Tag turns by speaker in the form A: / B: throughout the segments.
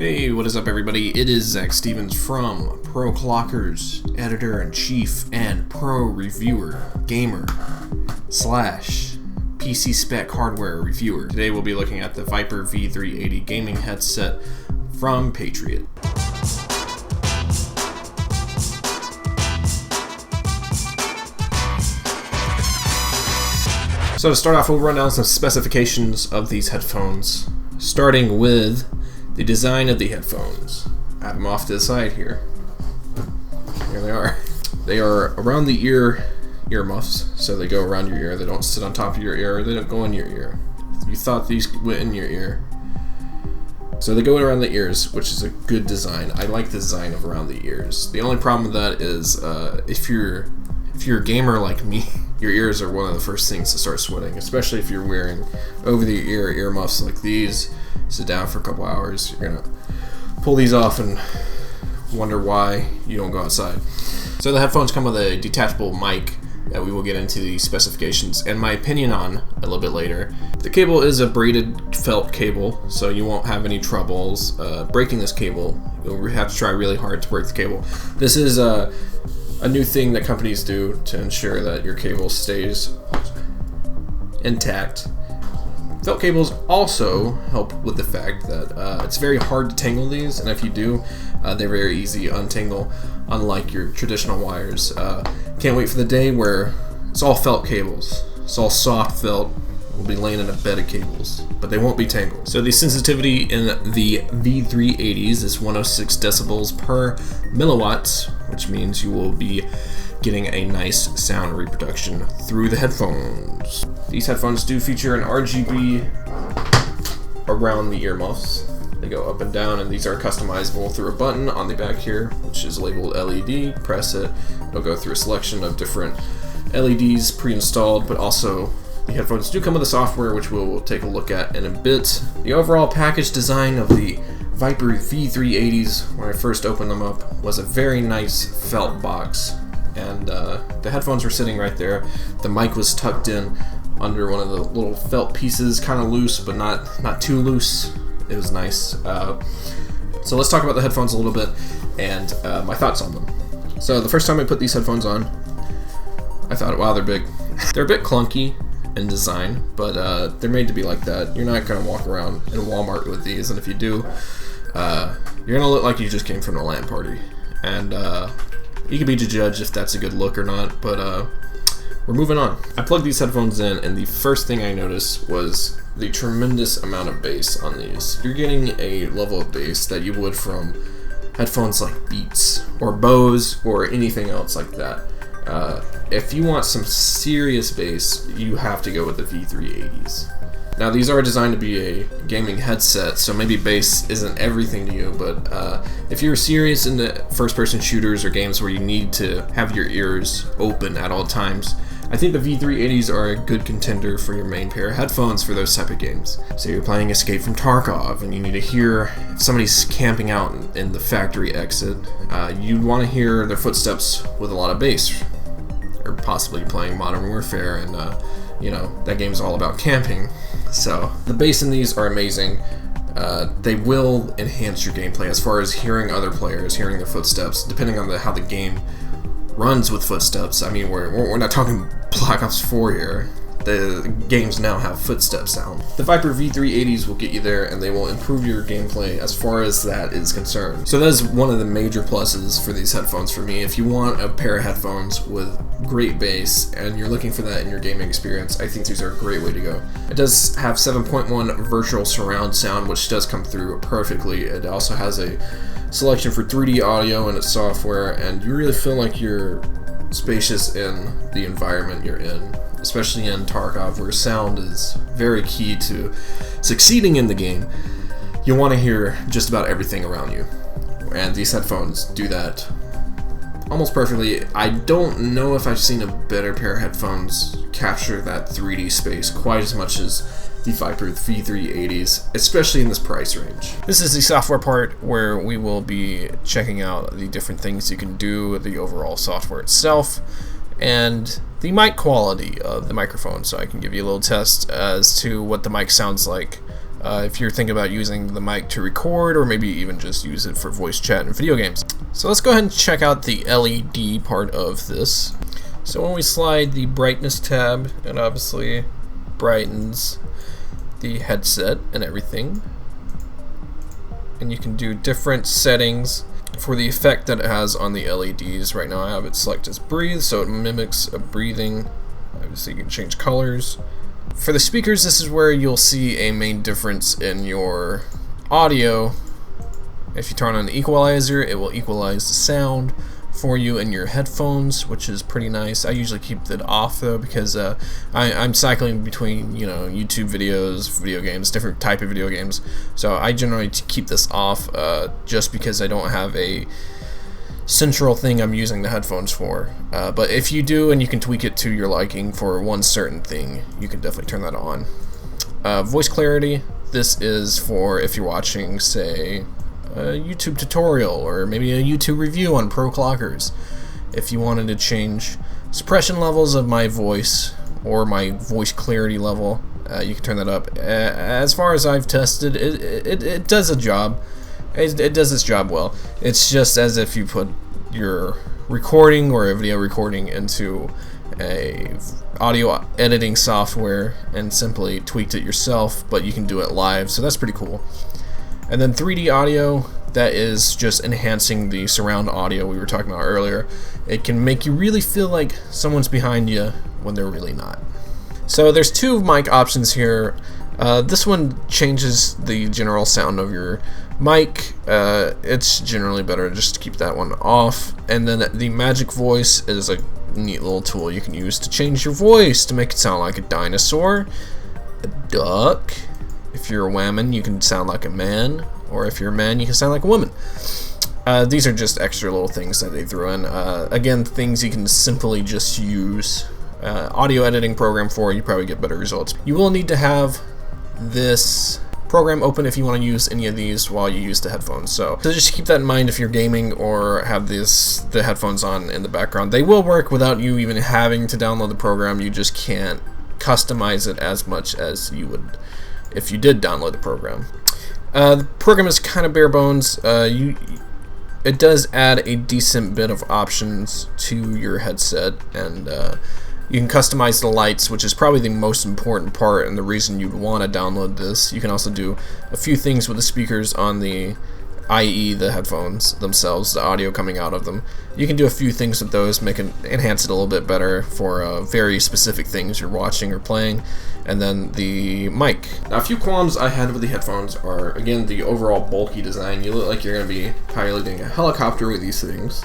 A: Hey, what is up everybody? It is Zach Stevens from Pro Clockers, editor-in-chief and pro reviewer, gamer, / PC spec hardware reviewer. Today we'll be looking at the Viper V380 gaming headset from Patriot. So to start off, we'll run down some specifications of these headphones, starting with the design of the headphones. I have them off to the side here. Here they are. They are around the earmuffs, so they go around your ear. They don't sit on top of your ear. They don't go in your ear. You thought these went in your ear. So they go around the ears, which is a good design. I like the design of around the ears. The only problem with that is if you're a gamer like me, your ears are one of the first things to start sweating, especially if you're wearing over-the-ear earmuffs like these. Sit down for a couple hours, you're gonna pull these off and wonder why you don't go outside. So the headphones come with a detachable mic that we will get into the specifications and my opinion on a little bit later. The cable is a braided felt cable, so you won't have any troubles breaking this cable. You'll have to try really hard to break the cable. This is a new thing that companies do to ensure that your cable stays intact. Felt cables also help with the fact that it's very hard to tangle these, and if you do, they're very easy to untangle, unlike your traditional wires. Can't wait for the day where it's all felt cables. It's all soft felt. We'll be laying in a bed of cables, but they won't be tangled. So the sensitivity in the V380s is 106 decibels per milliwatts, which means you will be getting a nice sound reproduction through the headphones. These headphones do feature an RGB around the earmuffs. They go up and down, and these are customizable through a button on the back here, which is labeled LED. Press it, it'll go through a selection of different LEDs pre-installed, but also the headphones do come with the software, which we'll take a look at in a bit. The overall package design of the Viper V380s, when I first opened them up, was a very nice felt box. And the headphones were sitting right there. The mic was tucked in under one of the little felt pieces, kind of loose, but not too loose. It was nice. So let's talk about the headphones a little bit and my thoughts on them. So the first time I put these headphones on, I thought, wow, they're big. They're a bit clunky in design, but they're made to be like that. You're not going to walk around in Walmart with these, and if you do, you're going to look like you just came from a LAN party. And you can be the judge if that's a good look or not, but we're moving on. I plugged these headphones in, and the first thing I noticed was the tremendous amount of bass on these. You're getting a level of bass that you would from headphones like Beats or Bose or anything else like that. If you want some serious bass, you have to go with the V380s. Now these are designed to be a gaming headset, so maybe bass isn't everything to you, but if you're serious into first-person shooters or games where you need to have your ears open at all times, I think the V380s are a good contender for your main pair of headphones for those type of games. So you're playing Escape from Tarkov and you need to hear if somebody's camping out in the factory exit, you'd want to hear their footsteps with a lot of bass. Or possibly playing Modern Warfare, and you know, that game's all about camping. So the bass in these are amazing. They will enhance your gameplay as far as hearing other players, hearing their footsteps, depending on how the game runs with footsteps. I mean, we're not talking Black Ops 4 here. The games now have footstep sound. The Viper V380s will get you there, and they will improve your gameplay as far as that is concerned. So that is one of the major pluses for these headphones for me. If you want a pair of headphones with great bass and you're looking for that in your gaming experience, I think these are a great way to go. It does have 7.1 virtual surround sound, which does come through perfectly. It also has a selection for 3D audio in its software, and you really feel like you're spacious in the environment you're in, especially in Tarkov, where sound is very key to succeeding in the game. You want to hear just about everything around you, and these headphones do that almost perfectly. I don't know if I've seen a better pair of headphones capture that 3D space quite as much as the Viper V380s, especially in this price range. This is the software part where we will be checking out the different things you can do with the overall software itself and the mic quality of the microphone, so I can give you a little test as to what the mic sounds like if you're thinking about using the mic to record, or maybe even just use it for voice chat in video games. So let's go ahead and check out the LED part of this. So when we slide the brightness tab, it obviously brightens the headset and everything. And you can do different settings for the effect that it has on the LEDs. Right now I have it selected as breathe, so it mimics a breathing. Obviously you can change colors. For the speakers, this is where you'll see a main difference in your audio. If you turn on the equalizer, it will equalize the sound for you in your headphones, which is pretty nice. I usually keep it off though, because I'm cycling between, you know, YouTube videos, video games, different type of video games. So I generally keep this off just because I don't have a central thing I'm using the headphones for. But if you do, and you can tweak it to your liking for one certain thing, you can definitely turn that on. Voice clarity, this is for if you're watching, say, a YouTube tutorial or maybe a YouTube review on pro clockers. If you wanted to change suppression levels of my voice or my voice clarity level, you can turn that up. As far as I've tested, it does a job. It does its job well. It's just as if you put your recording or a video recording into a audio editing software and simply tweaked it yourself, but you can do it live, so that's pretty cool. And then 3D audio, that is just enhancing the surround audio we were talking about earlier. It can make you really feel like someone's behind you when they're really not. So there's two mic options here. This one changes the general sound of your mic. It's generally better just to keep that one off. And then the magic voice is a neat little tool you can use to change your voice to make it sound like a dinosaur, a duck. If you're a woman, you can sound like a man, or if you're a man, you can sound like a woman. These are just extra little things that they threw in. Again, things you can simply just use audio editing program for. You probably get better results. You will need to have this program open if you want to use any of these while you use the headphones. So just keep that in mind if you're gaming or have the headphones on in the background. They will work without you even having to download the program. You just can't customize it as much as you would if you did download the program. The program is kind of bare bones. It does add a decent bit of options to your headset, and you can customize the lights, which is probably the most important part and the reason you'd want to download this. You can also do a few things with the speakers on the, i.e. the headphones themselves, the audio coming out of them. You can do a few things with those, enhance it a little bit better for very specific things you're watching or playing. And then the mic. Now, a few qualms I had with the headphones are, again, the overall bulky design. You look like you're going to be piloting a helicopter with these things,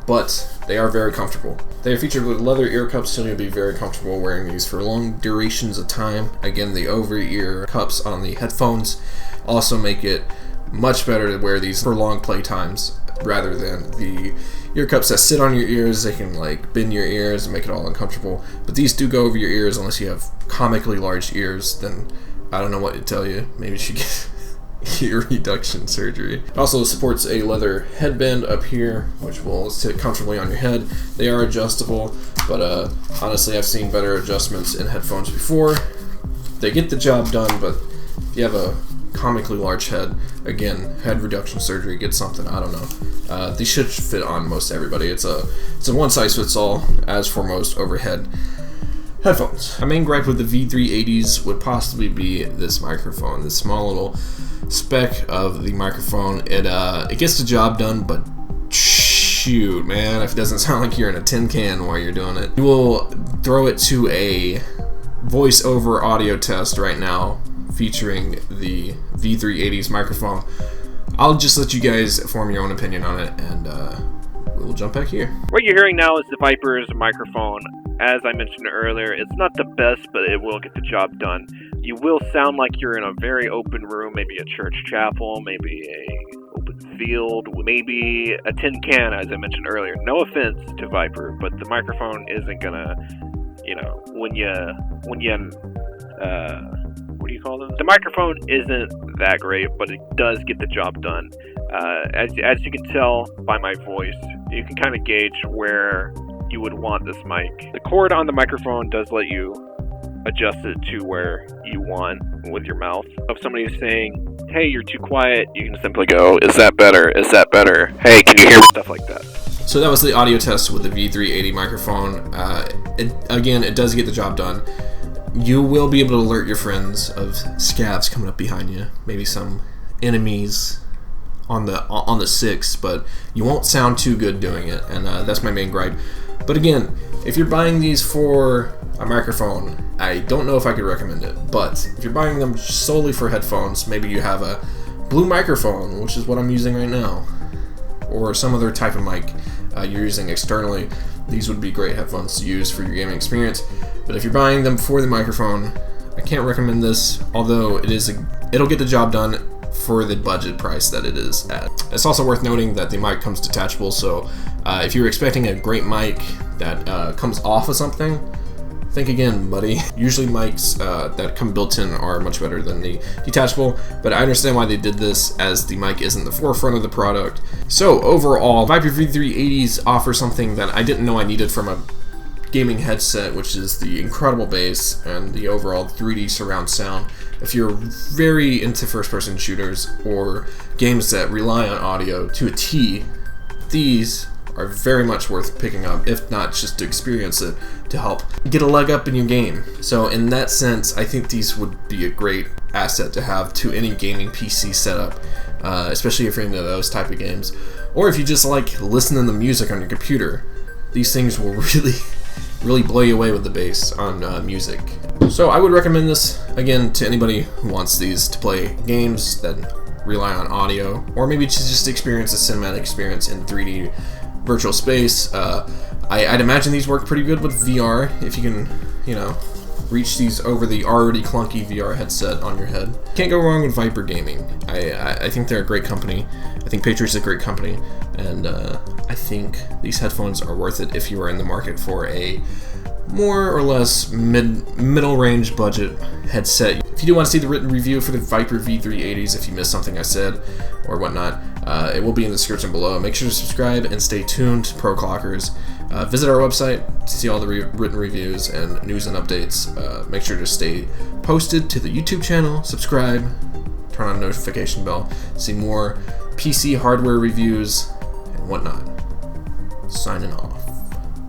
A: but they are very comfortable. They are featured with leather ear cups, so you'll be very comfortable wearing these for long durations of time. Again, the over-ear cups on the headphones also make it much better to wear these for long play times rather than the ear cups that sit on your ears. They can like bend your ears and make it all uncomfortable, but these do go over your ears unless you have comically large ears. Then I don't know what to tell you. Maybe you should get ear reduction surgery. It also supports a leather headband up here, which will sit comfortably on your head. They are adjustable, but honestly, I've seen better adjustments in headphones before. They get the job done, but if you have a comically large head, again, head reduction surgery, get something, I don't know. These should fit on most everybody. It's a one size fits all, as for most overhead headphones. My main gripe with the V380s would possibly be this microphone, this small little speck of the microphone. It gets the job done, but shoot, man, if it doesn't sound like you're in a tin can while you're doing it. We will throw it to a voice-over audio test right now featuring the V380's microphone. I'll just let you guys form your own opinion on it, and we'll jump back here.
B: What you're hearing now is the Viper's microphone. As I mentioned earlier, it's not the best, but it will get the job done. You will sound like you're in a very open room, maybe a church chapel, maybe a open field, maybe a tin can, as I mentioned earlier. No offense to Viper, but the microphone isn't gonna, when you what do you call them? The microphone isn't that great, but it does get the job done. As you can tell by my voice, you can kind of gauge where you would want this mic. The cord on the microphone does let you adjust it to where you want with your mouth. If somebody is saying, hey, you're too quiet, you can simply go, is that better? Is that better? Hey, can you hear me? Stuff like that.
A: So that was the audio test with the V380 microphone. It does get the job done. You will be able to alert your friends of scavs coming up behind you, maybe some enemies on the 6, but you won't sound too good doing it, and that's my main gripe. But again, if you're buying these for a microphone, I don't know if I could recommend it, but if you're buying them solely for headphones, maybe you have a blue microphone, which is what I'm using right now, or some other type of mic you're using externally, these would be great headphones to use for your gaming experience. But if you're buying them for the microphone, I can't recommend this, although it'll get the job done for the budget price that it is at. It's also worth noting that the mic comes detachable, so if you're expecting a great mic that comes off of something, think again, buddy. Usually mics that come built in are much better than the detachable, but I understand why they did this, as the mic isn't the forefront of the product. So overall, Viper V380s offer something that I didn't know I needed from a gaming headset, which is the incredible bass and the overall 3D surround sound. If you're very into first-person shooters or games that rely on audio to a T, these are very much worth picking up, if not just to experience it, to help get a leg up in your game. So in that sense, I think these would be a great asset to have to any gaming PC setup, especially if you're into those type of games. Or if you just like listening to music on your computer, these things will really blow you away with the bass on music. So I would recommend this, again, to anybody who wants these to play games that rely on audio, or maybe to just experience a cinematic experience in 3D virtual space. I'd imagine these work pretty good with VR, if you can, reach these over the already clunky VR headset on your head. Can't go wrong with Viper Gaming. I think they're a great company. I think Patriot's a great company, and I think these headphones are worth it if you are in the market for a more or less middle range budget headset. If you do want to see the written review for the Viper V380s, if you missed something I said or whatnot, it will be in the description below. Make sure to subscribe and stay tuned, Pro Clockers. Visit our website to see all the written reviews and news and updates. Make sure to stay posted to the YouTube channel, subscribe, turn on the notification bell, see more PC hardware reviews and whatnot. Signing off.